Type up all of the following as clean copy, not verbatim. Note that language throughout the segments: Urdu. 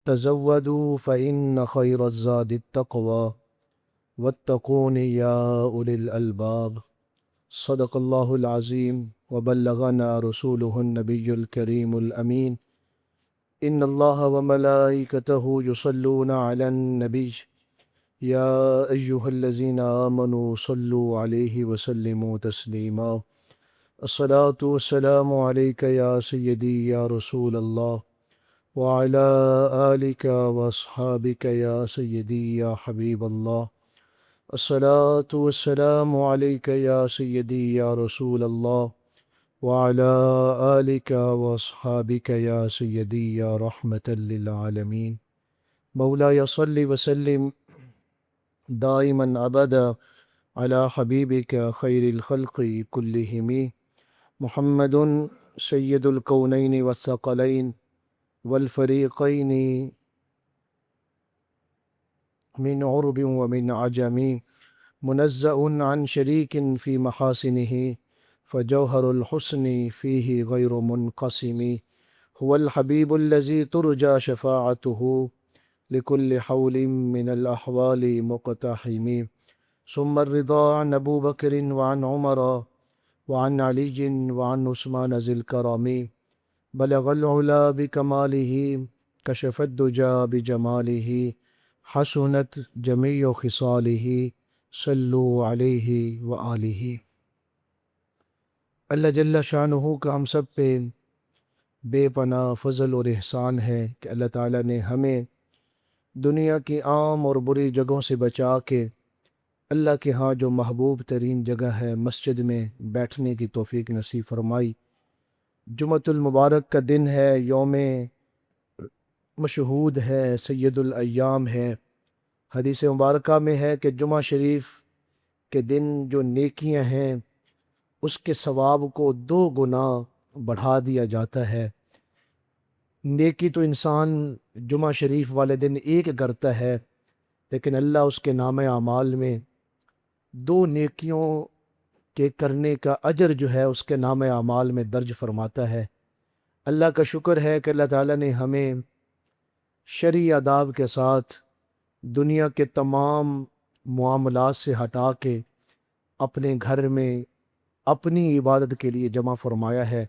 تزودوا فإن خير الزاد التقوى واتقون يا أولي الألباب. صدق الله العظيم وبلغنا رسوله النبي الكريم الأمين. إن الله وملائكته يصلون على النبي يا أيها الذين آمنوا صلوا عليه وسلموا تسليما. الصلاة والسلام عليك يا سيدي يا رسول الله وعلى آلك وأصحابك يا سيدي يا حبيب الله. الصلاة والسلام عليك يا سيدي يا رسول الله وعلى آلك وأصحابك يا سيدي يا رحمة للعالمين. مولاي صل وسلم دائما أبدا على حبيبك خير الخلق كلهم محمد سيد الكونين والثقلين والفريقين من عرب ومن عجم، منزأ عن شريك في محاسنه فجوهر الحسن فيه غير منقسم. هو الحبيب الذي ترجى شفاعته لكل حول من الأحوال مقتحم. ثم الرضا عن أبو بكر وعن عمر وعن علي وعن عثمان ذي الكرم. بلغ العلا بكماله كشف الدجى بجماله حسنت جميع خصاله صلوا علیہ وآلہ. اللہ جل شانہ کا ہم سب پہ بے پناہ فضل اور احسان ہے کہ اللہ تعالیٰ نے ہمیں دنیا کی عام اور بری جگہوں سے بچا کے اللہ کے ہاں جو محبوب ترین جگہ ہے مسجد میں بیٹھنے کی توفیق نصیب فرمائی. جمعۃ المبارک کا دن ہے، یوم مشہود ہے، سید الایام ہے. حدیث مبارکہ میں ہے کہ جمعہ شریف کے دن جو نیکیاں ہیں اس کے ثواب کو 2 گنا بڑھا دیا جاتا ہے. نیکی تو انسان جمعہ شریف والے دن ایک کرتا ہے، لیکن اللہ اس کے نام اعمال میں 2 نیکیوں کے کرنے کا اجر جو ہے اس کے نام اعمال میں درج فرماتا ہے. اللہ کا شکر ہے کہ اللہ تعالیٰ نے ہمیں شرعی آداب کے ساتھ دنیا کے تمام معاملات سے ہٹا کے اپنے گھر میں اپنی عبادت کے لیے جمع فرمایا ہے.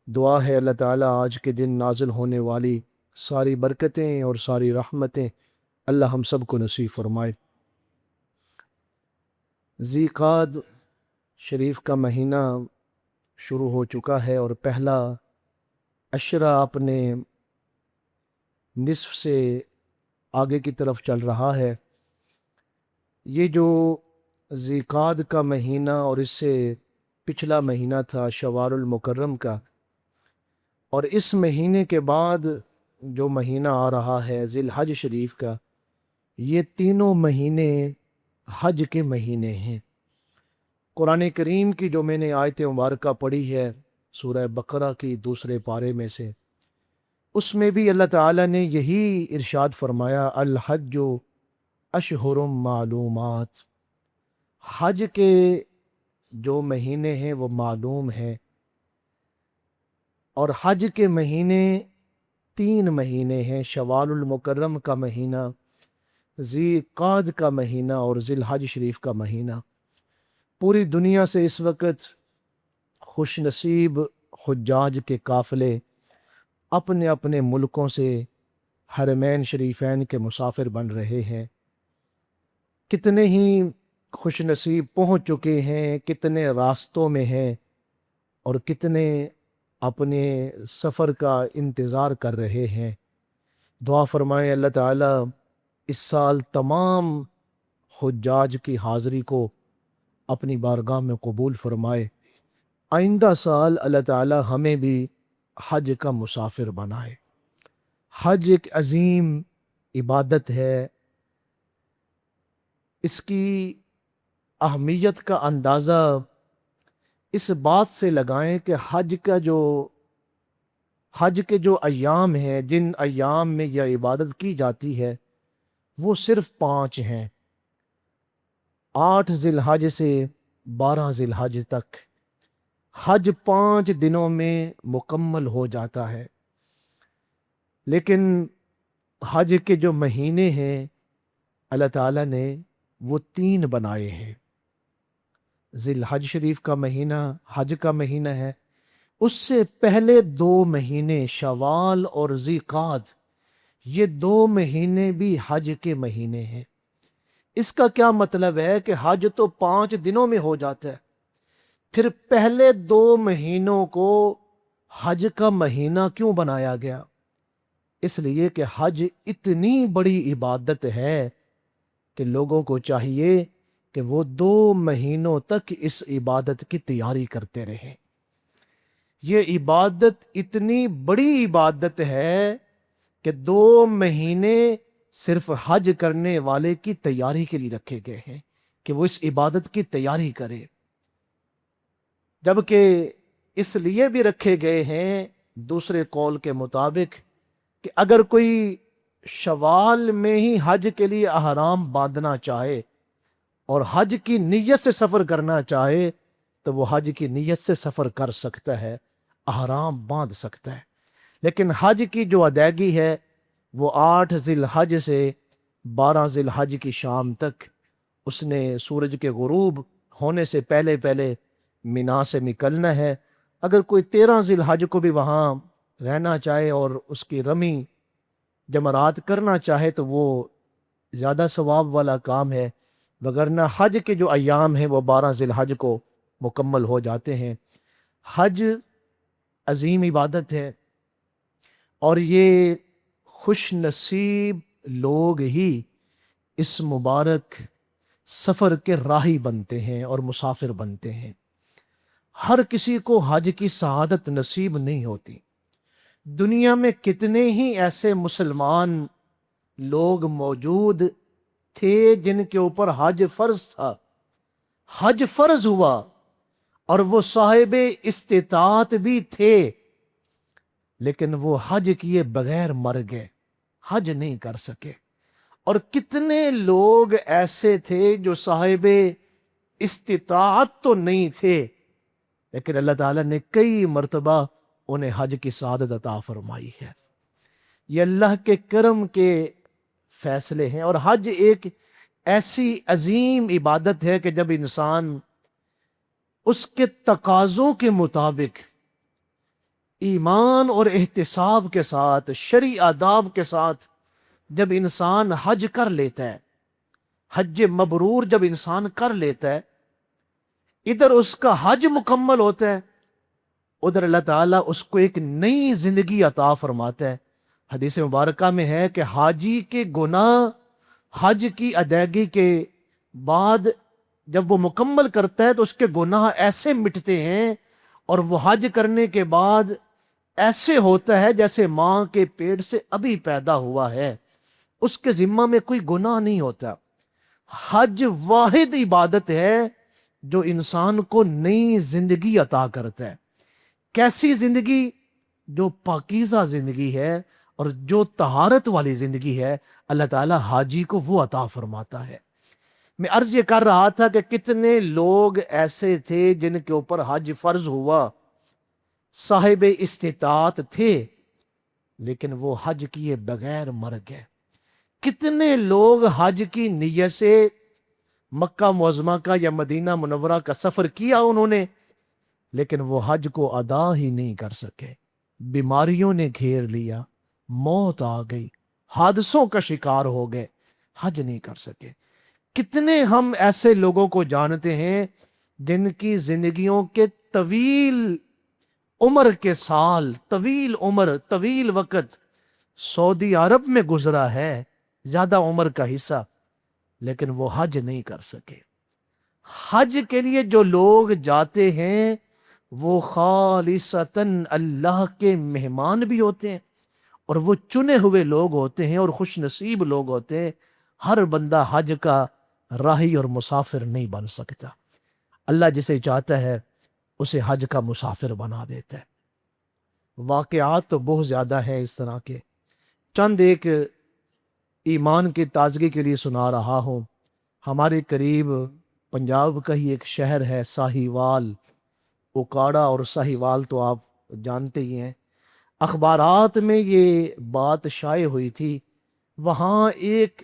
دعا ہے اللہ تعالیٰ آج کے دن نازل ہونے والی ساری برکتیں اور ساری رحمتیں اللہ ہم سب کو نصیب فرمائے. ذی قعد شریف کا مہینہ شروع ہو چکا ہے اور پہلا عشرہ اپنے نصف سے آگے کی طرف چل رہا ہے. یہ جو ذی قعد کا مہینہ اور اس سے پچھلا مہینہ تھا شوال المکرم کا، اور اس مہینے کے بعد جو مہینہ آ رہا ہے ذی الحج شریف کا، یہ تینوں مہینے حج کے مہینے ہیں. قرآن کریم کی جو میں نے آیت مبارکہ پڑھی ہے سورہ بقرہ کی 2 پارے میں سے، اس میں بھی اللہ تعالیٰ نے یہی ارشاد فرمایا الحج اشہر معلومات. حج کے جو مہینے ہیں وہ معلوم ہیں، اور حج کے مہینے 3 مہینے ہیں، شوال المکرم کا مہینہ، ذی قعد کا مہینہ اور ذی الحج شریف کا مہینہ. پوری دنیا سے اس وقت خوش نصیب حجاج کے قافلے اپنے اپنے ملکوں سے حرمین شریفین کے مسافر بن رہے ہیں. کتنے ہی خوش نصیب پہنچ چکے ہیں، کتنے راستوں میں ہیں، اور کتنے اپنے سفر کا انتظار کر رہے ہیں. دعا فرمائیں اللہ تعالیٰ اس سال تمام حجاج کی حاضری کو اپنی بارگاہ میں قبول فرمائے. آئندہ سال اللہ تعالیٰ ہمیں بھی حج کا مسافر بنائے. حج ایک عظیم عبادت ہے. اس کی اہمیت کا اندازہ اس بات سے لگائیں کہ حج کے جو ایام ہیں، جن ایام میں یہ عبادت کی جاتی ہے وہ صرف 5 ہیں. 8 ذی الحج سے 12 ذی الحج تک حج 5 دنوں میں مکمل ہو جاتا ہے. لیکن حج کے جو مہینے ہیں اللہ تعالیٰ نے وہ 3 بنائے ہیں۔ ذی الحج شریف کا مہینہ حج کا مہینہ ہے، اس سے پہلے 2 مہینے شوال اور ذی قعد، یہ 2 مہینے بھی حج کے مہینے ہیں۔ اس کا کیا مطلب ہے کہ حج تو 5 دنوں میں ہو جاتا ہے، پھر پہلے 2 مہینوں کو حج کا مہینہ کیوں بنایا گیا؟ اس لیے کہ حج اتنی بڑی عبادت ہے کہ لوگوں کو چاہیے کہ وہ 2 مہینوں تک اس عبادت کی تیاری کرتے رہیں۔ یہ عبادت اتنی بڑی عبادت ہے کہ 2 مہینے صرف حج کرنے والے کی تیاری کے لیے رکھے گئے ہیں کہ وہ اس عبادت کی تیاری کرے، جبکہ اس لیے بھی رکھے گئے ہیں دوسرے قول کے مطابق کہ اگر کوئی شوال میں ہی حج کے لیے احرام باندھنا چاہے اور حج کی نیت سے سفر کرنا چاہے تو وہ حج کی نیت سے سفر کر سکتا ہے، احرام باندھ سکتا ہے۔ لیکن حج کی جو ادائیگی ہے وہ 8 ذی الحج سے 12 ذی الحج کی شام تک، اس نے سورج کے غروب ہونے سے پہلے پہلے مینا سے نکلنا ہے۔ اگر کوئی 13 ذی الحج کو بھی وہاں رہنا چاہے اور اس کی رمی جمرات کرنا چاہے تو وہ زیادہ ثواب والا کام ہے، وگرنہ حج کے جو ایام ہیں وہ 12 ذی الحج کو مکمل ہو جاتے ہیں۔ حج عظیم عبادت ہے اور یہ خوش نصیب لوگ ہی اس مبارک سفر کے راہی بنتے ہیں اور مسافر بنتے ہیں۔ ہر کسی کو حج کی سعادت نصیب نہیں ہوتی۔ دنیا میں کتنے ہی ایسے مسلمان لوگ موجود تھے جن کے اوپر حج فرض تھا، حج فرض ہوا اور وہ صاحب استطاعت بھی تھے، لیکن وہ حج کیے بغیر مر گئے، حج نہیں کر سکے۔ اور کتنے لوگ ایسے تھے جو صاحب استطاعت تو نہیں تھے، لیکن اللہ تعالیٰ نے کئی مرتبہ انہیں حج کی سعادت عطا فرمائی ہے۔ یہ اللہ کے کرم کے فیصلے ہیں۔ اور حج ایک ایسی عظیم عبادت ہے کہ جب انسان اس کے تقاضوں کے مطابق ایمان اور احتساب کے ساتھ، شرعی آداب کے ساتھ جب انسان حج کر لیتا ہے، حج مبرور جب انسان کر لیتا ہے، ادھر اس کا حج مکمل ہوتا ہے، ادھر اللہ تعالیٰ اس کو ایک نئی زندگی عطا فرماتا ہے۔ حدیث مبارکہ میں ہے کہ حاجی کے گناہ حج کی ادائیگی کے بعد جب وہ مکمل کرتا ہے تو اس کے گناہ ایسے مٹتے ہیں اور وہ حج کرنے کے بعد ایسے ہوتا ہے جیسے ماں کے پیٹ سے ابھی پیدا ہوا ہے، اس کے ذمہ میں کوئی گناہ نہیں ہوتا۔ حج واحد عبادت ہے جو انسان کو نئی زندگی عطا کرتا ہے۔ کیسی زندگی؟ جو پاکیزہ زندگی ہے اور جو طہارت والی زندگی ہے، اللہ تعالیٰ حاجی کو وہ عطا فرماتا ہے۔ میں عرض یہ کر رہا تھا کہ کتنے لوگ ایسے تھے جن کے اوپر حج فرض ہوا، صاحب استطاعت تھے، لیکن وہ حج کیے بغیر مر گئے۔ کتنے لوگ حج کی نیت سے مکہ معظمہ کا یا مدینہ منورہ کا سفر کیا انہوں نے، لیکن وہ حج کو ادا ہی نہیں کر سکے، بیماریوں نے گھیر لیا، موت آ گئی، حادثوں کا شکار ہو گئے، حج نہیں کر سکے۔ کتنے ہم ایسے لوگوں کو جانتے ہیں جن کی زندگیوں کے طویل عمر کے سال، طویل عمر، طویل وقت سعودی عرب میں گزرا ہے، زیادہ عمر کا حصہ، لیکن وہ حج نہیں کر سکے۔ حج کے لیے جو لوگ جاتے ہیں وہ خالصتاً اللہ کے مہمان بھی ہوتے ہیں اور وہ چنے ہوئے لوگ ہوتے ہیں اور خوش نصیب لوگ ہوتے ہیں۔ ہر بندہ حج کا راہی اور مسافر نہیں بن سکتا۔ اللہ جسے چاہتا ہے اسے حج کا مسافر بنا دیتا ہے۔ واقعات تو بہت زیادہ ہیں اس طرح کے، چند ایک ایمان کی تازگی کے لیے سنا رہا ہوں۔ ہمارے قریب پنجاب کا ہی ایک شہر ہے ساہیوال، اوکاڑا، اور ساہیوال تو آپ جانتے ہی ہیں۔ اخبارات میں یہ بات شائع ہوئی تھی وہاں ایک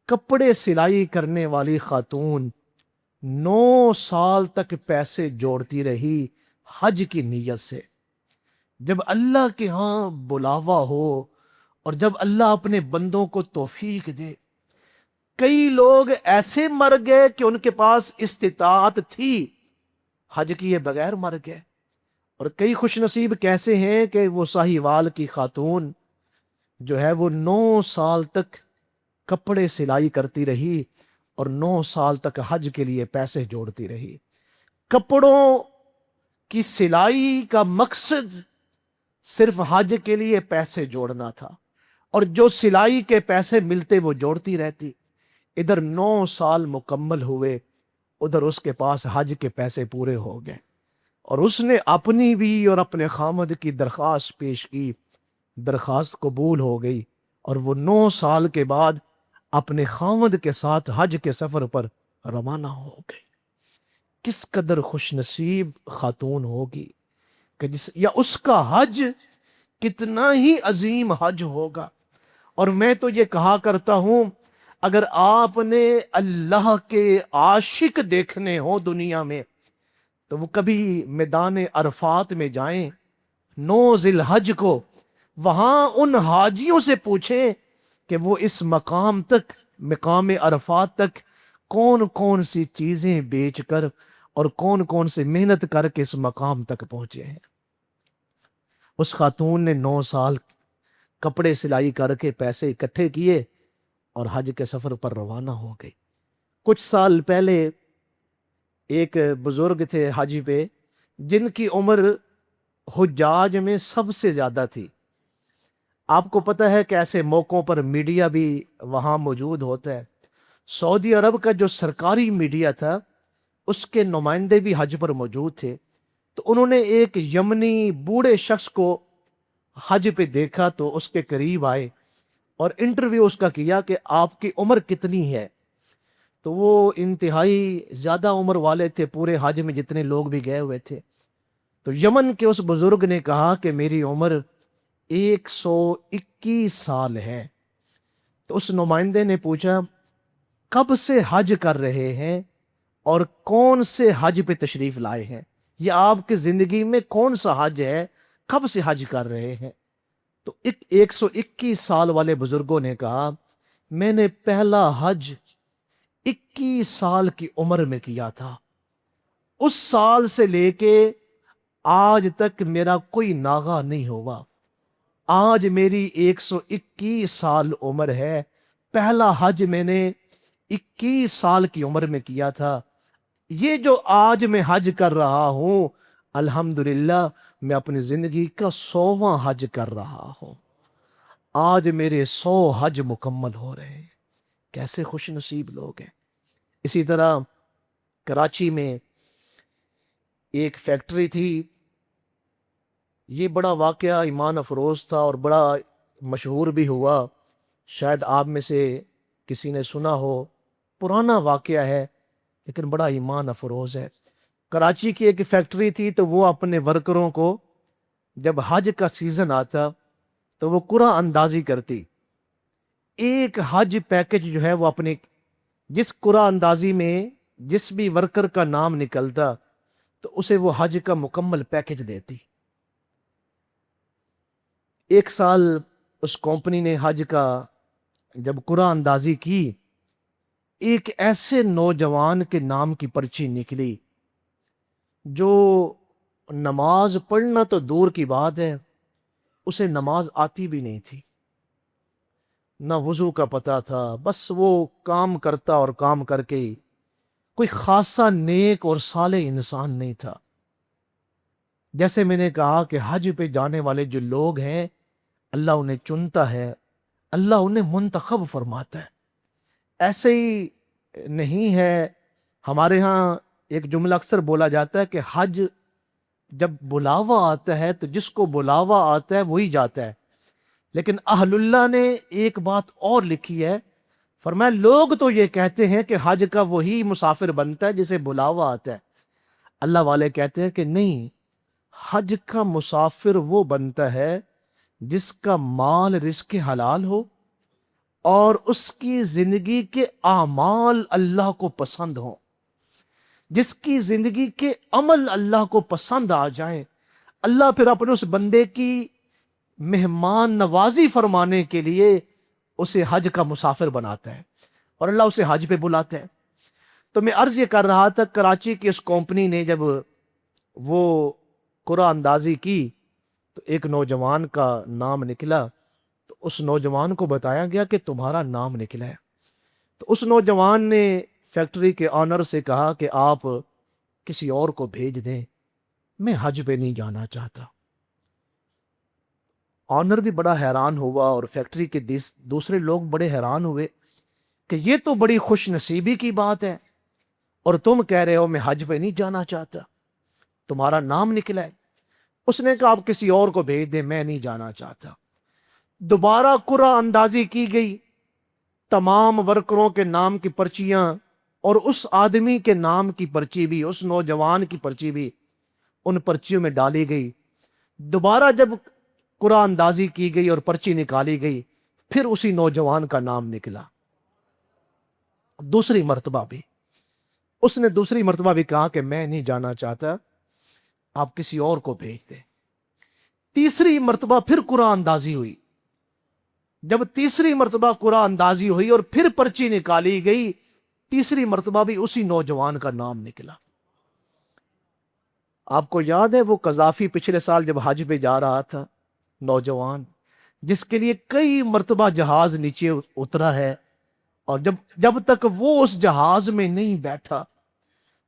کپڑے سلائی کرنے والی خاتون 9 سال تک پیسے جوڑتی رہی حج کی نیت سے۔ جب اللہ کے ہاں بلاوا ہو اور جب اللہ اپنے بندوں کو توفیق دے، کئی لوگ ایسے مر گئے کہ ان کے پاس استطاعت تھی، حج کیے بغیر مر گئے، اور کئی خوش نصیب کیسے ہیں کہ وہ ساہیوال کی خاتون جو ہے وہ 9 سال تک کپڑے سلائی کرتی رہی اور 9 سال تک حج کے لیے پیسے جوڑتی رہی۔ کپڑوں کی سلائی کا مقصد صرف حج کے لیے پیسے جوڑنا تھا، اور جو سلائی کے پیسے ملتے وہ جوڑتی رہتی۔ ادھر 9 سال مکمل ہوئے، ادھر اس کے پاس حج کے پیسے پورے ہو گئے، اور اس نے اپنی بھی اور اپنے خامد کی درخواست پیش کی، درخواست قبول ہو گئی، اور وہ 9 سال کے بعد اپنے خامد کے ساتھ حج کے سفر پر روانہ ہو گئی۔ کس قدر خوش نصیب خاتون ہوگی کہ یا اس کا حج کتنا ہی عظیم حج ہوگا۔ اور میں تو یہ کہا کرتا ہوں، اگر آپ نے اللہ کے عاشق دیکھنے ہو دنیا میں تو وہ کبھی میدان عرفات میں جائیں 9 ذی الحج کو، وہاں ان حاجیوں سے پوچھیں کہ وہ اس مقام تک، مقام عرفات تک کون کون سی چیزیں بیچ کر اور کون کون سے محنت کر کے اس مقام تک پہنچے ہیں۔ اس خاتون نے 9 سال کپڑے سلائی کر کے پیسے اکٹھے کیے اور حج کے سفر پر روانہ ہو گئی۔ کچھ سال پہلے ایک بزرگ تھے حج پہ، جن کی عمر حجاج میں سب سے زیادہ تھی۔ آپ کو پتہ ہے کہ ایسے موقعوں پر میڈیا بھی وہاں موجود ہوتا ہے۔ سعودی عرب کا جو سرکاری میڈیا تھا اس کے نمائندے بھی حج پر موجود تھے، تو انہوں نے ایک یمنی بوڑھے شخص کو حج پہ دیکھا تو اس کے قریب آئے اور انٹرویو اس کا کیا کہ آپ کی عمر کتنی ہے؟ تو وہ انتہائی زیادہ عمر والے تھے، پورے حج میں جتنے لوگ بھی گئے ہوئے تھے۔ تو یمن کے اس بزرگ نے کہا کہ میری عمر 121 سال ہے۔ تو اس نمائندے نے پوچھا کب سے حج کر رہے ہیں اور کون سے حج پہ تشریف لائے ہیں؟ یہ آپ کی زندگی میں کون سا حج ہے، کب سے حج کر رہے ہیں؟ تو 121 سال والے بزرگوں نے کہا میں نے پہلا حج 21 سال کی عمر میں کیا تھا، اس سال سے لے کے آج تک میرا کوئی ناغہ نہیں ہوا۔ آج میری 121 سال عمر ہے، پہلا حج میں نے 21 سال کی عمر میں کیا تھا۔ یہ جو آج میں حج کر رہا ہوں، الحمدللہ میں اپنی زندگی کا 100واں حج کر رہا ہوں۔ آج میرے 100 حج مکمل ہو رہے ہیں۔ کیسے خوش نصیب لوگ ہیں۔ اسی طرح کراچی میں ایک فیکٹری تھی، یہ بڑا واقعہ ایمان افروز تھا اور بڑا مشہور بھی ہوا، شاید آپ میں سے کسی نے سنا ہو، پرانا واقعہ ہے لیکن بڑا ایمان افروز ہے۔ کراچی کی ایک فیکٹری تھی، تو وہ اپنے ورکروں کو جب حج کا سیزن آتا تو وہ قرعہ اندازی کرتی۔ ایک حج پیکج جو ہے وہ اپنے جس قرعہ اندازی میں جس بھی ورکر کا نام نکلتا تو اسے وہ حج کا مکمل پیکج دیتی۔ ایک سال اس کمپنی نے حج کا جب قرعہ اندازی کی، ایک ایسے نوجوان کے نام کی پرچی نکلی جو نماز پڑھنا تو دور کی بات ہے، اسے نماز آتی بھی نہیں تھی، نہ وضو کا پتہ تھا، بس وہ کام کرتا اور کام کر کے کوئی خاصا نیک اور صالح انسان نہیں تھا۔ جیسے میں نے کہا کہ حج پہ جانے والے جو لوگ ہیں اللہ انہیں چنتا ہے، اللہ انہیں منتخب فرماتا ہے۔ ایسے ہی نہیں ہے، ہمارے ہاں ایک جملہ اکثر بولا جاتا ہے کہ حج جب بلاوا آتا ہے تو جس کو بلاوا آتا ہے وہی جاتا ہے، لیکن اہل اللہ نے ایک بات اور لکھی ہے، فرمایا لوگ تو یہ کہتے ہیں کہ حج کا وہی مسافر بنتا ہے جسے بلاوا آتا ہے، اللہ والے کہتے ہیں کہ نہیں، حج کا مسافر وہ بنتا ہے جس کا مال رزق حلال ہو اور اس کی زندگی کے اعمال اللہ کو پسند ہوں، جس کی زندگی کے عمل اللہ کو پسند آ جائیں، اللہ پھر اپنے اس بندے کی مہمان نوازی فرمانے کے لیے اسے حج کا مسافر بناتا ہے اور اللہ اسے حج پہ بلاتا ہے۔ تو میں عرض یہ کر رہا تھا، کراچی کی اس کمپنی نے جب وہ قرآن اندازی کی تو ایک نوجوان کا نام نکلا، تو اس نوجوان کو بتایا گیا کہ تمہارا نام نکلا ہے۔ تو اس نوجوان نے فیکٹری کے آنر سے کہا کہ آپ کسی اور کو بھیج دیں، میں حج پہ نہیں جانا چاہتا۔ آنر بھی بڑا حیران ہوا اور فیکٹری کے دوسرے لوگ بڑے حیران ہوئے کہ یہ تو بڑی خوش نصیبی کی بات ہے، اور تم کہہ رہے ہو میں حج پہ نہیں جانا چاہتا، تمہارا نام نکلا ہے۔ اس نے کہا آپ کسی اور کو بھیج دیں، میں نہیں جانا چاہتا۔ دوبارہ قرعہ اندازی کی گئی، تمام ورکروں کے نام کی پرچیاں اور اس آدمی کے نام کی پرچی بھی، اس نوجوان کی پرچی بھی ان پرچیوں میں ڈالی گئی۔ دوبارہ جب قرعہ اندازی کی گئی اور پرچی نکالی گئی، پھر اسی نوجوان کا نام نکلا۔ دوسری مرتبہ بھی اس نے دوسری مرتبہ بھی کہا کہ میں نہیں جانا چاہتا، آپ کسی اور کو بھیج دیں۔ تیسری مرتبہ پھر قرعہ اندازی ہوئی۔ جب تیسری مرتبہ قرعہ اندازی ہوئی اور پھر پرچی نکالی گئی، تیسری مرتبہ بھی اسی نوجوان کا نام نکلا۔ آپ کو یاد ہے وہ قذافی پچھلے سال جب حج پہ جا رہا تھا، نوجوان جس کے لیے کئی مرتبہ جہاز نیچے اترا ہے، اور جب تک وہ اس جہاز میں نہیں بیٹھا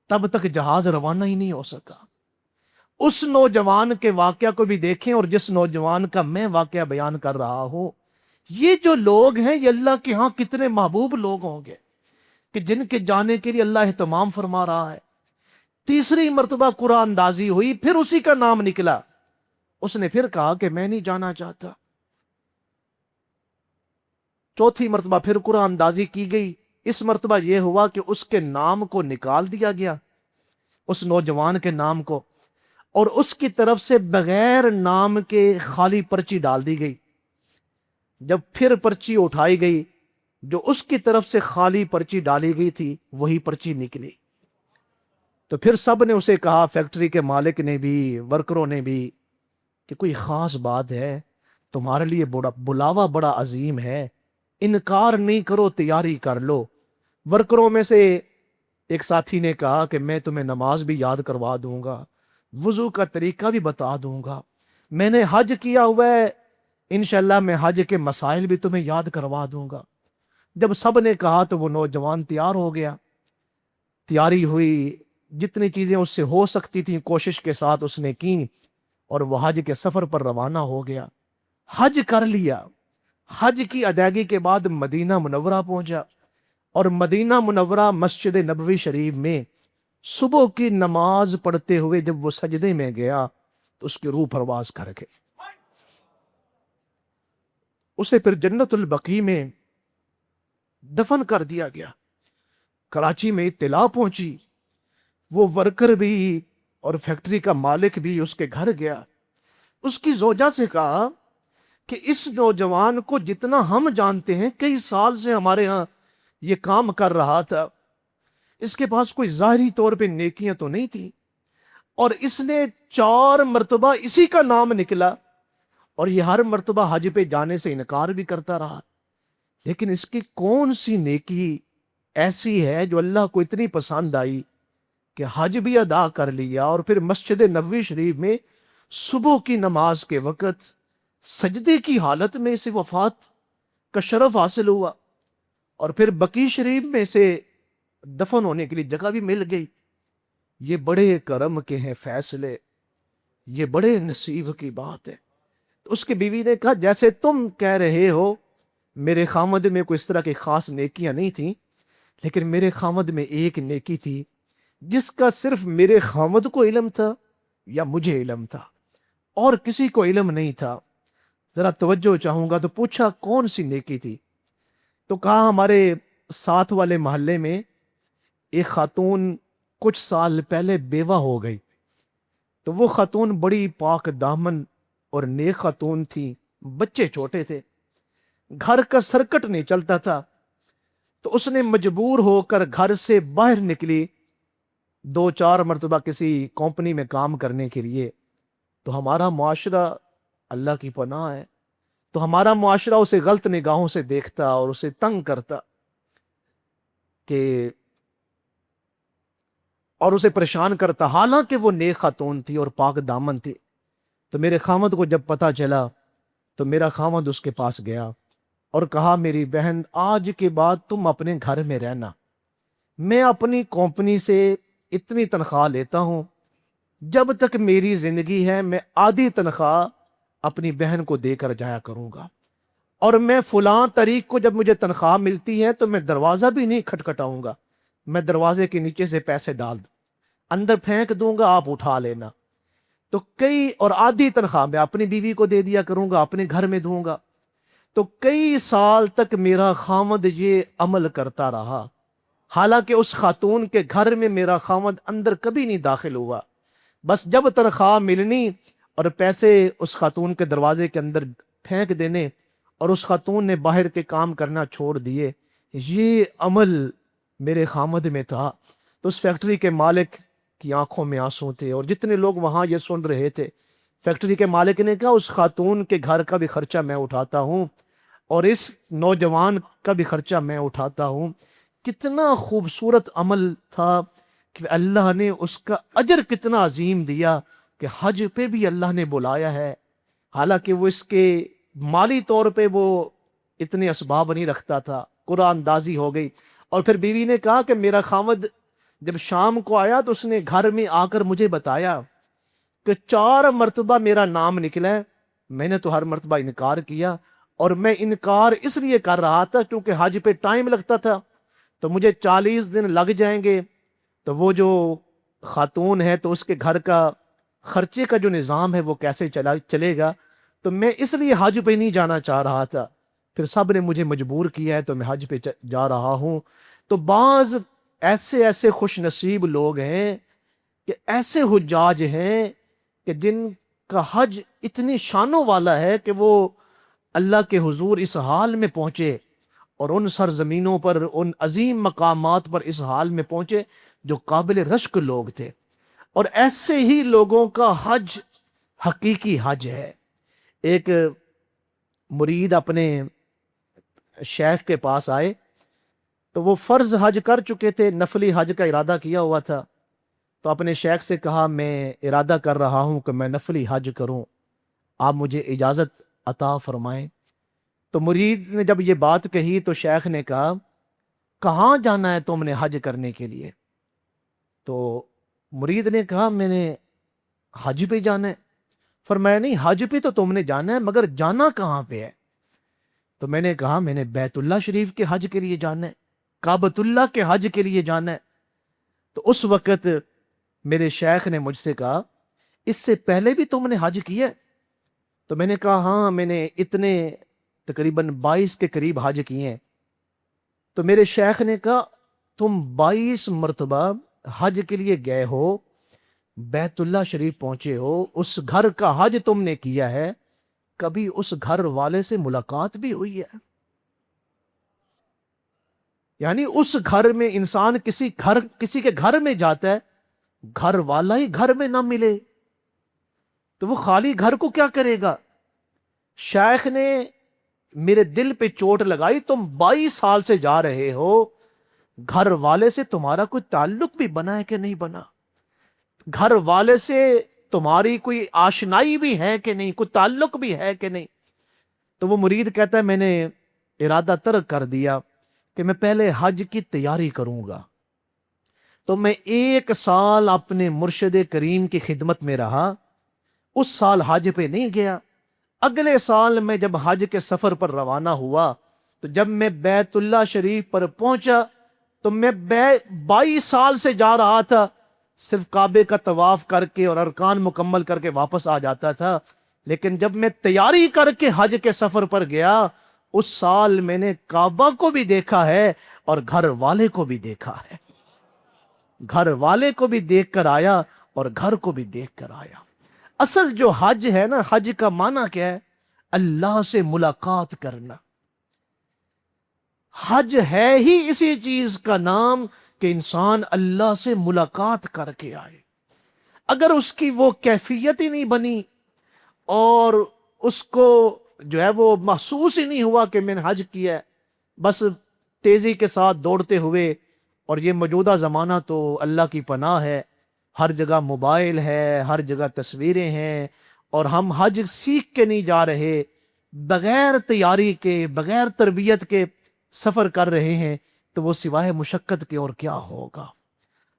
تب تک جہاز روانہ ہی نہیں ہو سکا۔ اس نوجوان کے واقعہ کو بھی دیکھیں، اور جس نوجوان کا میں واقعہ بیان کر رہا ہوں، یہ جو لوگ ہیں یہ اللہ کے ہاں کتنے محبوب لوگ ہوں گے کہ جن کے جانے کے لیے اللہ اہتمام فرما رہا ہے۔ تیسری مرتبہ قرعہ اندازی ہوئی، پھر اسی کا نام نکلا۔ اس نے پھر کہا کہ میں نہیں جانا چاہتا۔ چوتھی مرتبہ پھر قرعہ اندازی کی گئی۔ اس مرتبہ یہ ہوا کہ اس کے نام کو نکال دیا گیا، اس نوجوان کے نام کو، اور اس کی طرف سے بغیر نام کے خالی پرچی ڈال دی گئی۔ جب پھر پرچی اٹھائی گئی، جو اس کی طرف سے خالی پرچی ڈالی گئی تھی وہی پرچی نکلی۔ تو پھر سب نے اسے کہا، فیکٹری کے مالک نے بھی، ورکروں نے بھی، کہ کوئی خاص بات ہے، تمہارے لیے بلاوا بڑا عظیم ہے، انکار نہیں کرو، تیاری کر لو۔ ورکروں میں سے ایک ساتھی نے کہا کہ میں تمہیں نماز بھی یاد کروا دوں گا، وضو کا طریقہ بھی بتا دوں گا، میں نے حج کیا ہوا ہے، انشاءاللہ میں حج کے مسائل بھی تمہیں یاد کروا دوں گا۔ جب سب نے کہا تو وہ نوجوان تیار ہو گیا، تیاری ہوئی، جتنی چیزیں اس سے ہو سکتی تھیں کوشش کے ساتھ اس نے کی، اور وہ حج کے سفر پر روانہ ہو گیا۔ حج کر لیا۔ حج کی ادائیگی کے بعد مدینہ منورہ پہنچا، اور مدینہ منورہ مسجد نبوی شریف میں صبح کی نماز پڑھتے ہوئے جب وہ سجدے میں گیا تو اس کی روح پرواز کر گئی۔ اسے پھر جنت البقیع میں دفن کر دیا گیا۔ کراچی میں اطلاع پہنچی، وہ ورکر بھی اور فیکٹری کا مالک بھی اس کے گھر گیا، اس کی زوجہ سے کہا کہ اس نوجوان کو جتنا ہم جانتے ہیں، کئی سال سے ہمارے ہاں یہ کام کر رہا تھا، اس کے پاس کوئی ظاہری طور پہ نیکیاں تو نہیں تھی، اور اس نے 4 مرتبہ اسی کا نام نکلا، اور یہ ہر مرتبہ حج پہ جانے سے انکار بھی کرتا رہا، لیکن اس کی کون سی نیکی ایسی ہے جو اللہ کو اتنی پسند آئی کہ حج بھی ادا کر لیا، اور پھر مسجد نبوی شریف میں صبح کی نماز کے وقت سجدے کی حالت میں اسے وفات کا شرف حاصل ہوا، اور پھر بقیع شریف میں اسے دفن ہونے کے لیے جگہ بھی مل گئی۔ یہ بڑے کرم کے ہیں فیصلے، یہ بڑے نصیب کی بات ہے۔ تو اس کی بیوی نے کہا جیسے تم کہہ رہے ہو، میرے خامد میں کوئی اس طرح کی خاص نیکیاں نہیں تھیں، لیکن میرے خامد میں ایک نیکی تھی جس کا صرف میرے خامد کو علم تھا یا مجھے علم تھا، اور کسی کو علم نہیں تھا۔ ذرا توجہ چاہوں گا۔ تو پوچھا کون سی نیکی تھی؟ تو کہا ہمارے ساتھ والے محلے میں ایک خاتون کچھ سال پہلے بیوہ ہو گئی، تو وہ خاتون بڑی پاک دامن اور نیک خاتون تھی، بچے چھوٹے تھے، گھر کا سرکٹ نہیں چلتا تھا، تو اس نے مجبور ہو کر گھر سے باہر نکلی 2-4 مرتبہ کسی کمپنی میں کام کرنے کے لیے۔ تو ہمارا معاشرہ، اللہ کی پناہ ہے، تو ہمارا معاشرہ اسے غلط نگاہوں سے دیکھتا اور اسے تنگ کرتا کہ اور اسے پریشان کرتا، حالانکہ وہ نیک خاتون تھی اور پاک دامن تھی۔ تو میرے خامد کو جب پتہ چلا تو میرا خامد اس کے پاس گیا اور کہا، میری بہن آج کے بعد تم اپنے گھر میں رہنا، میں اپنی کمپنی سے اتنی تنخواہ لیتا ہوں، جب تک میری زندگی ہے میں آدھی تنخواہ اپنی بہن کو دے کر جایا کروں گا، اور میں فلاں تاریخ کو جب مجھے تنخواہ ملتی ہے تو میں دروازہ بھی نہیں کھٹکھٹاؤں گا، میں دروازے کے نیچے سے پیسے ڈال اندر پھینک دوں گا، آپ اٹھا لینا۔ تو اور آدھی تنخواہ میں اپنی بیوی کو دے دیا کروں گا، اپنے گھر میں دوں گا۔ تو کئی سال تک میرا خامد یہ عمل کرتا رہا، حالانکہ اس خاتون کے گھر میں میرا خامد اندر کبھی نہیں داخل ہوا۔ بس جب تنخواہ ملنی اور پیسے اس خاتون کے دروازے کے اندر پھینک دینے، اور اس خاتون نے باہر کے کام کرنا چھوڑ دیے، یہ عمل میرے خامد میں تھا۔ تو اس فیکٹری کے مالک کی آنکھوں میں آنسو تھے، اور جتنے لوگ وہاں یہ سن رہے تھے، فیکٹری کے مالک نے کہا، اس خاتون کے گھر کا بھی خرچہ میں اٹھاتا ہوں اور اس نوجوان کا بھی خرچہ میں اٹھاتا ہوں۔ کتنا خوبصورت عمل تھا کہ اللہ نے اس کا اجر کتنا عظیم دیا کہ حج پہ بھی اللہ نے بلایا ہے، حالانکہ وہ اس کے مالی طور پہ وہ اتنے اسباب نہیں رکھتا تھا۔ قرآن اندازی ہو گئی، اور پھر بیوی نے کہا کہ میرا خامد جب شام کو آیا تو اس نے گھر میں آ کر مجھے بتایا کہ 4 مرتبہ میرا نام نکلا ہے، میں نے تو ہر مرتبہ انکار کیا، اور میں انکار اس لیے کر رہا تھا کیونکہ حج پہ ٹائم لگتا تھا، تو مجھے 40 دن لگ جائیں گے، تو وہ جو خاتون ہے تو اس کے گھر کا خرچے کا جو نظام ہے وہ کیسے چلے گا، تو میں اس لیے حج پہ نہیں جانا چاہ رہا تھا، پھر سب نے مجھے مجبور کیا ہے تو میں حج پہ جا رہا ہوں۔ تو بعض ایسے خوش نصیب لوگ ہیں کہ ایسے حجاج ہیں کہ جن کا حج اتنی شانوں والا ہے کہ وہ اللہ کے حضور اس حال میں پہنچے، اور ان سرزمینوں پر، ان عظیم مقامات پر اس حال میں پہنچے جو قابل رشک لوگ تھے۔ اور ایسے ہی لوگوں کا حج حقیقی حج ہے۔ ایک مرید اپنے شیخ کے پاس آئے، تو وہ فرض حج کر چکے تھے، نفلی حج کا ارادہ کیا ہوا تھا، تو اپنے شیخ سے کہا، میں ارادہ کر رہا ہوں کہ میں نفلی حج کروں، آپ مجھے اجازت عطا فرمائیں۔ تو مرید نے جب یہ بات کہی تو شیخ نے کہا، کہاں جانا ہے تم نے حج کرنے کے لیے؟ تو مرید نے کہا، میں نے حج پہ جانا ہے۔ فرمایا، نہیں، حج پہ تو تم نے جانا ہے، مگر جانا کہاں پہ ہے؟ تو میں نے کہا، میں نے بیت اللہ شریف کے حج کے لیے جانا ہے، کعبۃ اللہ کے حج کے لیے جانا ہے۔ تو اس وقت میرے شیخ نے مجھ سے کہا، اس سے پہلے بھی تم نے حج کیا ہے؟ تو میں نے کہا، ہاں، میں نے اتنے تقریباً 22 کے قریب حج کیے ہیں۔ تو میرے شیخ نے کہا، تم 22 مرتبہ حج کے لیے گئے ہو، بیت اللہ شریف پہنچے ہو، اس گھر کا حج تم نے کیا ہے، کبھی اس گھر والے سے ملاقات بھی ہوئی ہے؟ یعنی اس گھر میں انسان کسی کے گھر میں جاتا ہے، گھر والا ہی گھر میں نہ ملے تو وہ خالی گھر کو کیا کرے گا؟ شیخ نے میرے دل پہ چوٹ لگائی، تم 22 سال سے جا رہے ہو، گھر والے سے تمہارا کوئی تعلق بھی بنا ہے کہ نہیں بنا؟ گھر والے سے تمہاری کوئی آشنائی بھی ہے کہ نہیں، کوئی تعلق بھی ہے کہ نہیں؟ تو وہ مرید کہتا ہے، میں نے ارادہ ترک کر دیا کہ میں پہلے حج کی تیاری کروں گا۔ تو میں 1 سال اپنے مرشد کریم کی خدمت میں رہا، اس سال حج پہ نہیں گیا۔ اگلے سال میں جب حج کے سفر پر روانہ ہوا تو جب میں بیت اللہ شریف پر پہنچا تو میں 22 سال سے جا رہا تھا، صرف کعبے کا طواف کر کے اور ارکان مکمل کر کے واپس آ جاتا تھا، لیکن جب میں تیاری کر کے حج کے سفر پر گیا، اس سال میں نے کعبہ کو بھی دیکھا ہے اور گھر والے کو بھی دیکھا ہے، گھر والے کو بھی دیکھ کر آیا اور گھر کو بھی دیکھ کر آیا۔ اصل جو حج ہے نا، حج کا معنی کیا ہے؟ اللہ سے ملاقات کرنا، حج ہے ہی اسی چیز کا نام کہ انسان اللہ سے ملاقات کر کے آئے۔ اگر اس کی وہ کیفیت ہی نہیں بنی اور اس کو جو ہے وہ محسوس ہی نہیں ہوا کہ میں نے حج کیا ہے، بس تیزی کے ساتھ دوڑتے ہوئے، اور یہ موجودہ زمانہ تو اللہ کی پناہ ہے، ہر جگہ موبائل ہے، ہر جگہ تصویریں ہیں، اور ہم حج سیکھ کے نہیں جا رہے، بغیر تیاری کے، بغیر تربیت کے سفر کر رہے ہیں، تو وہ سوائے مشقت کے اور کیا ہوگا۔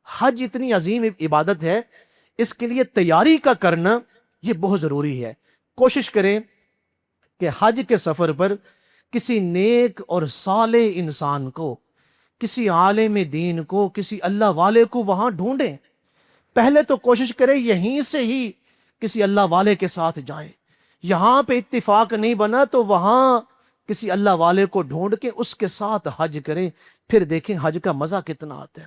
حج اتنی عظیم عبادت ہے، اس کے لیے تیاری کا کرنا یہ بہت ضروری ہے۔ کوشش کریں کہ حج کے سفر پر کسی نیک اور صالح انسان کو، کسی عالم دین کو، کسی اللہ والے کو وہاں ڈھونڈیں۔ پہلے تو کوشش کریں یہیں سے ہی کسی اللہ والے کے ساتھ جائیں، یہاں پہ اتفاق نہیں بنا تو وہاں کسی اللہ والے کو ڈھونڈ کے اس کے ساتھ حج کریں، پھر دیکھیں حج کا مزہ کتنا آتا ہے۔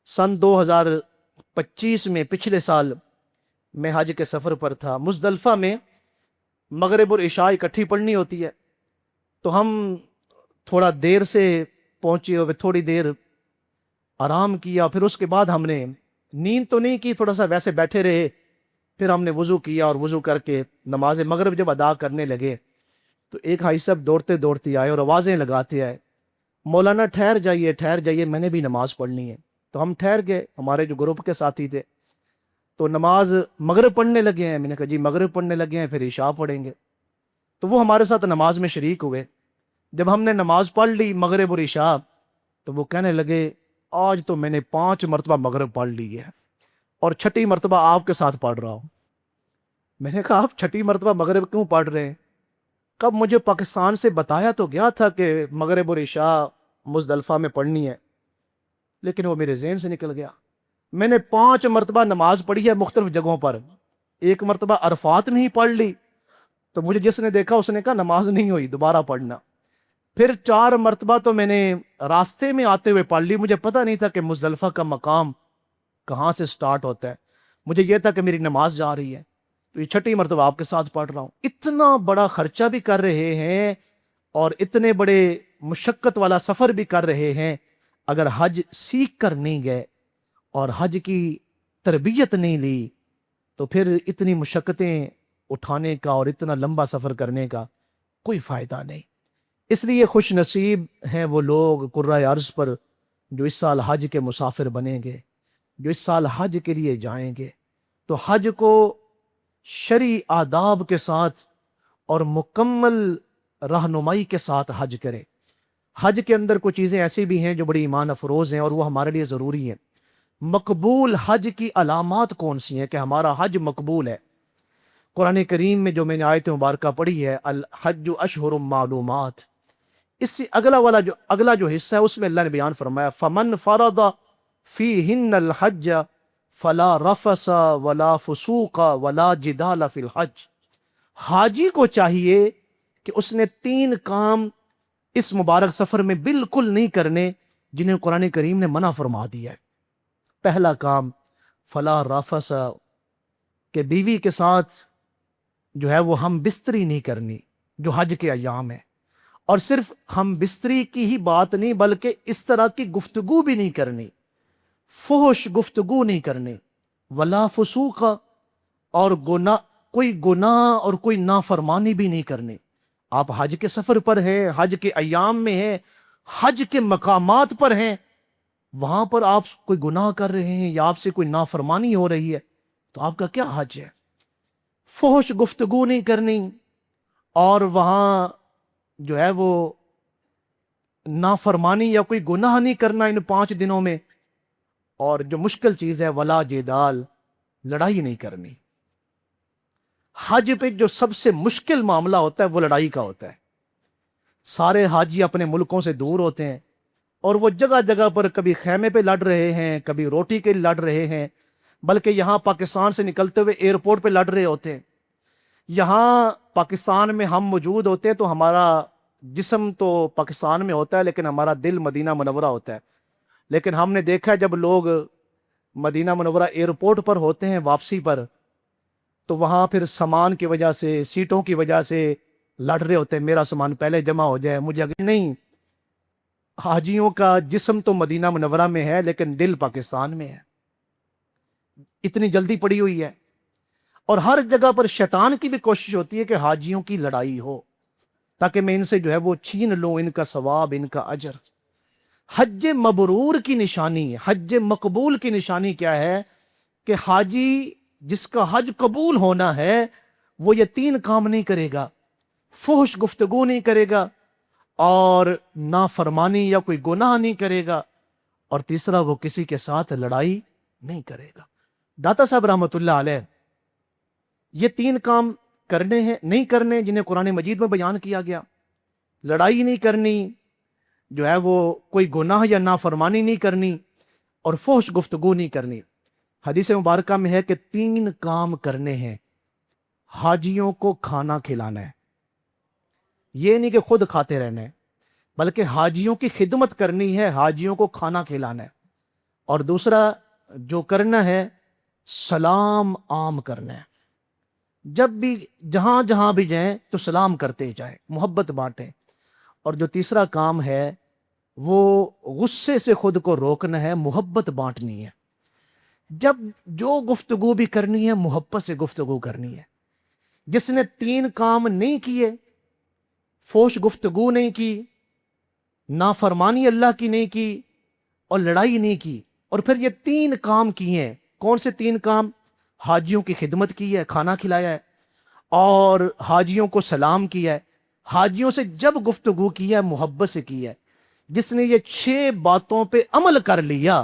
سن 2025 میں، پچھلے سال میں حج کے سفر پر تھا۔ مزدلفہ میں مغرب اور عشاء اکٹھی پڑھنی ہوتی ہے، تو ہم تھوڑا دیر سے پہنچے اور تھوڑی دیر آرام کیا، پھر اس کے بعد ہم نے نیند تو نہیں کی، تھوڑا سا ویسے بیٹھے رہے، پھر ہم نے وضو کیا، اور وضو کر کے نماز مغرب جب ادا کرنے لگے تو ایک بھائی صاحب دوڑتے دوڑتے آئے اور آوازیں لگاتے آئے، مولانا ٹھہر جائیے ٹھہر جائیے، میں نے بھی نماز پڑھنی ہے۔ تو ہم ٹھہر گئے، ہمارے جو گروپ کے ساتھی تھے تو نماز مغرب پڑھنے لگے ہیں، میں نے کہا جی مغرب پڑھنے لگے ہیں، پھر عشاء پڑھیں گے۔ تو وہ ہمارے ساتھ نماز میں شریک ہوئے۔ جب ہم نے نماز پڑھ لی مغرب اور عشاء، تو وہ کہنے لگے آج تو میں نے 5 مرتبہ مغرب پڑھ لی ہے اور 6ٹھی مرتبہ آپ کے ساتھ پڑھ رہا ہوں۔ میں نے کہا آپ 6ٹھی مرتبہ مغرب کیوں پڑھ رہے ہیں؟ کب مجھے پاکستان سے بتایا تو گیا تھا کہ مغرب اور عشاء مزدلفہ میں پڑھنی ہے، لیکن وہ میرے ذہن سے نکل گیا۔ میں نے 5 مرتبہ نماز پڑھی ہے مختلف جگہوں پر، 1 مرتبہ عرفات میں ہی پڑھ لی، تو مجھے جس نے دیکھا اس نے کہا نماز نہیں ہوئی، دوبارہ پڑھنا۔ پھر 4 مرتبہ تو میں نے راستے میں آتے ہوئے پڑھ لی، مجھے پتہ نہیں تھا کہ مزدلفہ کا مقام کہاں سے سٹارٹ ہوتا ہے، مجھے یہ تھا کہ میری نماز جا رہی ہے، تو یہ 6ٹھی مرتبہ آپ کے ساتھ پڑھ رہا ہوں۔ اتنا بڑا خرچہ بھی کر رہے ہیں اور اتنے بڑے مشقت والا سفر بھی کر رہے ہیں، اگر حج سیکھ کر نہیں گئے اور حج کی تربیت نہیں لی تو پھر اتنی مشقتیں اٹھانے کا اور اتنا لمبا سفر کرنے کا کوئی فائدہ نہیں۔ اس لیے خوش نصیب ہیں وہ لوگ قرۂ ارض پر جو اس سال حج کے مسافر بنیں گے، جو اس سال حج کے لیے جائیں گے، تو حج کو شرعی آداب کے ساتھ اور مکمل رہنمائی کے ساتھ حج کرے۔ حج کے اندر کچھ چیزیں ایسی بھی ہیں جو بڑی ایمان افروز ہیں اور وہ ہمارے لیے ضروری ہیں۔ مقبول حج کی علامات کون سی ہیں کہ ہمارا حج مقبول ہے؟ قرآن کریم میں جو میں نے آیت مبارکہ پڑھی ہے، الحج اشہر معلومات، اس سے اگلا جو حصہ ہے اس میں اللہ نے بیان فرمایا فمن فرض فیہن الحج فلا رفث ولا فسوق ولا جدال فی الحج۔ حاجی کو چاہیے کہ اس نے 3 کام اس مبارک سفر میں بالکل نہیں کرنے جنہیں قرآن کریم نے منع فرما دیا ہے۔ پہلا کام فلا رفث، کہ بیوی کے ساتھ جو ہے وہ ہم بستری نہیں کرنی جو حج کے ایام ہے، اور صرف ہم بستری کی ہی بات نہیں بلکہ اس طرح کی گفتگو بھی نہیں کرنی، فحش گفتگو نہیں کرنی، ولا فسوق، اور کوئی گناہ اور کوئی نافرمانی بھی نہیں کرنی۔ آپ حج کے سفر پر ہیں، حج کے ایام میں ہیں، حج کے مقامات پر ہیں، وہاں پر آپ کوئی گناہ کر رہے ہیں یا آپ سے کوئی نافرمانی ہو رہی ہے تو آپ کا کیا حج ہے؟ فحش گفتگو نہیں کرنی، اور وہاں جو ہے وہ نافرمانی یا کوئی گناہ نہیں کرنا ان 5 دنوں میں، اور جو مشکل چیز ہے ولا جدال، لڑائی نہیں کرنی۔ حج پہ جو سب سے مشکل معاملہ ہوتا ہے وہ لڑائی کا ہوتا ہے۔ سارے حاجی اپنے ملکوں سے دور ہوتے ہیں اور وہ جگہ جگہ پر کبھی خیمے پہ لڑ رہے ہیں، کبھی روٹی کے لڑ رہے ہیں، بلکہ یہاں پاکستان سے نکلتے ہوئے ایئرپورٹ پہ لڑ رہے ہوتے ہیں۔ یہاں پاکستان میں ہم موجود ہوتے ہیں تو ہمارا جسم تو پاکستان میں ہوتا ہے لیکن ہمارا دل مدینہ منورہ ہوتا ہے، لیکن ہم نے دیکھا ہے جب لوگ مدینہ منورہ ایئرپورٹ پر ہوتے ہیں واپسی پر تو وہاں پھر سامان کی وجہ سے، سیٹوں کی وجہ سے لڑ رہے ہوتے ہیں، میرا سامان پہلے جمع ہو جائے، مجھے اگر نہیں۔ حاجیوں کا جسم تو مدینہ منورہ میں ہے لیکن دل پاکستان میں ہے، اتنی جلدی پڑی ہوئی ہے۔ اور ہر جگہ پر شیطان کی بھی کوشش ہوتی ہے کہ حاجیوں کی لڑائی ہو، تاکہ میں ان سے جو ہے وہ چھین لوں ان کا ثواب، ان کا اجر۔ حج مبرور کی نشانی، حج مقبول کی نشانی کیا ہے؟ کہ حاجی جس کا حج قبول ہونا ہے وہ یہ 3 کام نہیں کرے گا، فحش گفتگو نہیں کرے گا، اور نافرمانی یا کوئی گناہ نہیں کرے گا، اور تیسرا وہ کسی کے ساتھ لڑائی نہیں کرے گا۔ داتا صاحب رحمۃ اللہ علیہ یہ 3 کام کرنے ہیں، نہیں کرنے، جنہیں قرآن مجید میں بیان کیا گیا۔ لڑائی نہیں کرنی، جو ہے وہ کوئی گناہ یا نافرمانی نہیں کرنی، اور فحش گفتگو نہیں کرنی۔ حدیث مبارکہ میں ہے کہ 3 کام کرنے ہیں۔ حاجیوں کو کھانا کھلانا ہے، یہ نہیں کہ خود کھاتے رہنا ہے، بلکہ حاجیوں کی خدمت کرنی ہے، حاجیوں کو کھانا کھلانا ہے۔ اور دوسرا جو کرنا ہے، سلام عام کرنا ہے۔ جب بھی جہاں جہاں بھی جائیں تو سلام کرتے جائیں، محبت بانٹیں۔ اور جو تیسرا کام ہے وہ غصے سے خود کو روکنا ہے، محبت بانٹنی ہے۔ جب جو گفتگو بھی کرنی ہے محبت سے گفتگو کرنی ہے۔ جس نے 3 کام نہیں کیے، فحش گفتگو نہیں کی، نافرمانی اللہ کی نہیں کی، اور لڑائی نہیں کی، اور پھر یہ 3 کام کیے ہیں۔ کون سے 3 کام؟ حاجیوں کی خدمت کی ہے، کھانا کھلایا ہے، اور حاجیوں کو سلام کیا ہے، حاجیوں سے جب گفتگو کی ہے محبت سے کی ہے۔ جس نے یہ 6 باتوں پہ عمل کر لیا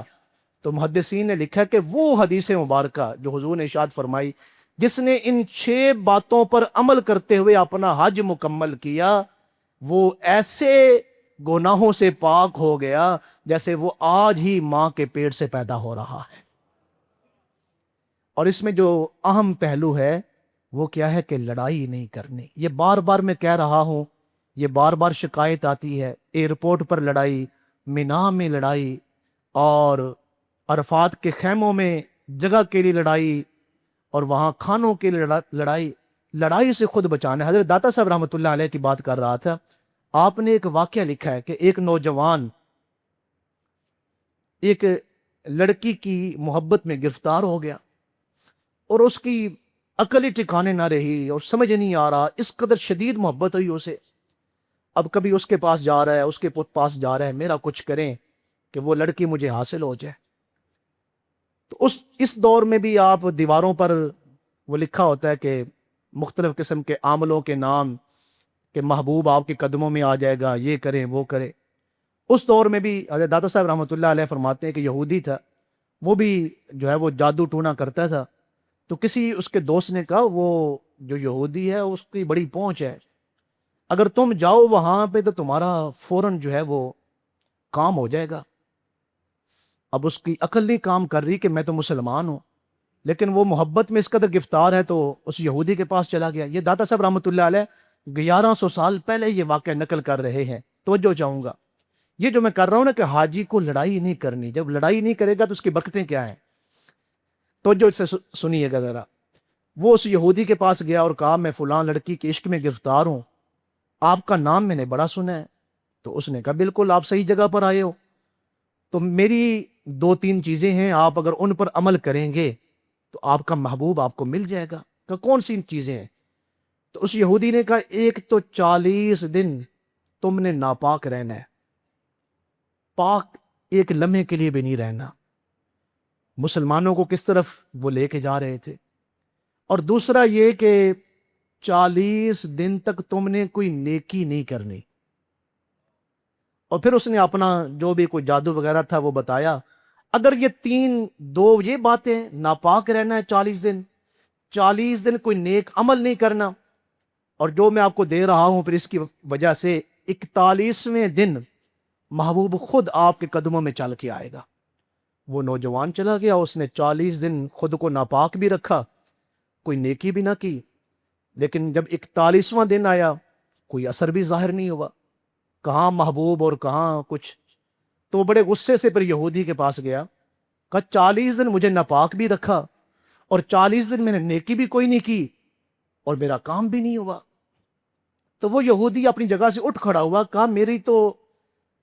تو محدثین نے لکھا کہ وہ حدیث مبارکہ جو حضور نے ارشاد فرمائی، جس نے ان 6 باتوں پر عمل کرتے ہوئے اپنا حج مکمل کیا، وہ ایسے گناہوں سے پاک ہو گیا جیسے وہ آج ہی ماں کے پیٹ سے پیدا ہو رہا ہے۔ اور اس میں جو اہم پہلو ہے وہ کیا ہے کہ لڑائی نہیں کرنی۔ یہ بار بار میں کہہ رہا ہوں، یہ بار بار شکایت آتی ہے، ایئرپورٹ پر لڑائی، مینا میں لڑائی، اور عرفات کے خیموں میں جگہ کے لیے لڑائی، اور وہاں کھانوں کے لیے لڑائی۔ لڑائی سے خود بچانا ہے۔ حضرت داتا صاحب رحمۃ اللہ علیہ کی بات کر رہا تھا، آپ نے ایک واقعہ لکھا ہے کہ ایک نوجوان ایک لڑکی کی محبت میں گرفتار ہو گیا، اور اس کی عقل ہی ٹھکانے نہ رہی، اور سمجھ نہیں آ رہا، اس قدر شدید محبت ہوئی اسے۔ اب کبھی اس کے پاس جا رہا ہے، اس کے پاس جا رہا ہے، میرا کچھ کریں کہ وہ لڑکی مجھے حاصل ہو جائے۔ تو اس دور میں بھی آپ دیواروں پر وہ لکھا ہوتا ہے کہ مختلف قسم کے عاملوں کے نام، کہ محبوب آپ کے قدموں میں آ جائے گا، یہ کریں وہ کریں۔ اس دور میں بھی حضرت داتا صاحب رحمۃ اللہ علیہ فرماتے ہیں کہ یہودی تھا، وہ بھی جو ہے وہ جادو ٹونا کرتا تھا۔ تو کسی اس کے دوست نے کہا، وہ جو یہودی ہے اس کی بڑی پہنچ ہے، اگر تم جاؤ وہاں پہ تو تمہارا فوراً جو ہے وہ کام ہو جائے گا۔ اب اس کی عقل نہیں کام کر رہی کہ میں تو مسلمان ہوں، لیکن وہ محبت میں اس قدر گرفتار ہے تو اس یہودی کے پاس چلا گیا۔ یہ داتا صاحب رحمۃ اللہ علیہ 1100 سال پہلے یہ واقعہ نقل کر رہے ہیں۔ توجہ چاہوں گا، یہ جو میں کر رہا ہوں نا کہ حاجی کو لڑائی نہیں کرنی، جب لڑائی نہیں کرے گا تو اس کی برکتیں کیا ہیں، توجہ سے سنیے گا ذرا۔ وہ اس یہودی کے پاس گیا اور کہا، میں فلاں لڑکی کے عشق میں گرفتار ہوں، آپ کا نام میں نے بڑا سنا ہے۔ تو اس نے کہا، بالکل آپ صحیح جگہ پر آئے ہو، تو میری 2-3 چیزیں ہیں، آپ اگر ان پر عمل کریں گے تو آپ کا محبوب آپ کو مل جائے گا۔ کہ کون سی چیزیں ہیں؟ تو اس یہودی نے کہا، ایک تو 40 دن تم نے ناپاک رہنا ہے، پاک ایک لمحے کے لیے بھی نہیں رہنا۔ مسلمانوں کو کس طرف وہ لے کے جا رہے تھے۔ اور دوسرا یہ کہ 40 دن تک تم نے کوئی نیکی نہیں کرنی۔ اور پھر اس نے اپنا جو بھی کوئی جادو وغیرہ تھا وہ بتایا۔ اگر یہ 2 یہ باتیں، ناپاک رہنا ہے 40 دن کوئی نیک عمل نہیں کرنا، اور جو میں آپ کو دے رہا ہوں پھر اس کی وجہ سے 41ویں دن محبوب خود آپ کے قدموں میں چل کے آئے گا۔ وہ نوجوان چلا گیا، اس نے 40 دن خود کو ناپاک بھی رکھا، کوئی نیکی بھی نہ کی، لیکن جب 41واں دن آیا کوئی اثر بھی ظاہر نہیں ہوا، کہاں محبوب اور کہاں کچھ۔ تو بڑے غصے سے پھر یہودی کے پاس گیا، کہا 40 دن مجھے ناپاک بھی رکھا اور 40 دن میں نے نیکی بھی کوئی نہیں کی اور میرا کام بھی نہیں ہوا۔ تو وہ یہودی اپنی جگہ سے اٹھ کھڑا ہوا، کہا میری تو